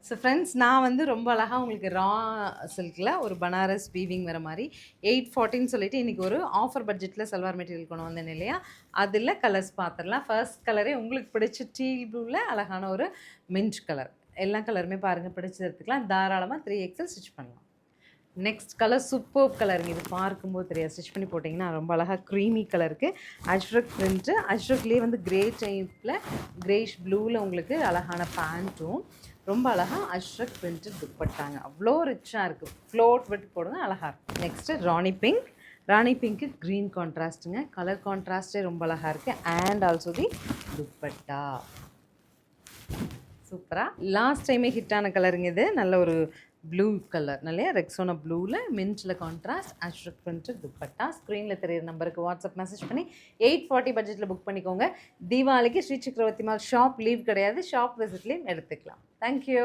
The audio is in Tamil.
ஸோ ஃப்ரெண்ட்ஸ், நான் வந்து ரொம்ப அழகாக உங்களுக்கு ரா சில்கில் ஒரு பனாரஸ் வீவிங் வர மாதிரி 840 சொல்லிட்டு இன்றைக்கி ஒரு ஆஃபர் பட்ஜெட்டில் சல்வார் மெட்டீரியல் கொண்டு வந்தேன் இல்லையா? அதில் கலர்ஸ் பார்த்துடலாம். ஃபர்ஸ்ட் கலரே உங்களுக்கு பிடிச்ச டீல் ப்ளூவில் அழகான ஒரு மின்ட் கலர். எல்லா கலருமே பாருங்கள், பிடிச்சது எடுத்துக்கலாம். தாராளமாக 3XL ஸ்டிச் பண்ணலாம். நெக்ஸ்ட் கலர் சூப்பர் கலருங்க. இது பார்க்கும்போது தெரியாது, ஸ்டிச் பண்ணி போட்டிங்கன்னா ரொம்ப அழகாக க்ரீமி கலருக்கு அஜ்ரக் பிரிண்ட்டு. அஜ்ரக்லேயே வந்து கிரே டைப்பில் கிரேஷ் ப்ளூவில் உங்களுக்கு அழகான பேண்ட்டும் ரொம்ப அழகாக அஜ்ரக் பிரிண்ட்டு துப்பட்டாங்க. அவ்வளோ ரிச்சாக இருக்குது. ஃப்ளோட் விட்டு போடுங்க, அழகாக இருக்கும். நெக்ஸ்ட்டு ராணி பிங்க். ராணி பிங்க்கு க்ரீன் கான்ட்ராஸ்ட்டுங்க. கலர் கான்ட்ராஸ்ட்டே ரொம்ப அழகாக இருக்குது. அண்ட் ஆல்சோ தி துப்பட்டா சூப்பராக லாஸ்ட் டைமே ஹிட்டான கலருங்க இது. நல்ல ஒரு ப்ளூ கலர், நல்ல ரெக்ஸோனா ப்ளூவில் மின்ட்டில் கான்ட்ராஸ்ட் அஷ்ரக் பிரிண்ட்டு துப்பட்டா. ஸ்க்ரீனில் தெரியிற நம்பருக்கு வாட்ஸ்அப் மெசேஜ் பண்ணி 840 பட்ஜெட்டில் புக் பண்ணிக்கோங்க. தீபாவளிக்கு ஸ்ரீ சக்கரவர்த்தி மால் ஷாப் லீவ் கிடையாது, ஷாப் விசிட்லேயும் எடுத்துக்கலாம். தேங்க்யூ.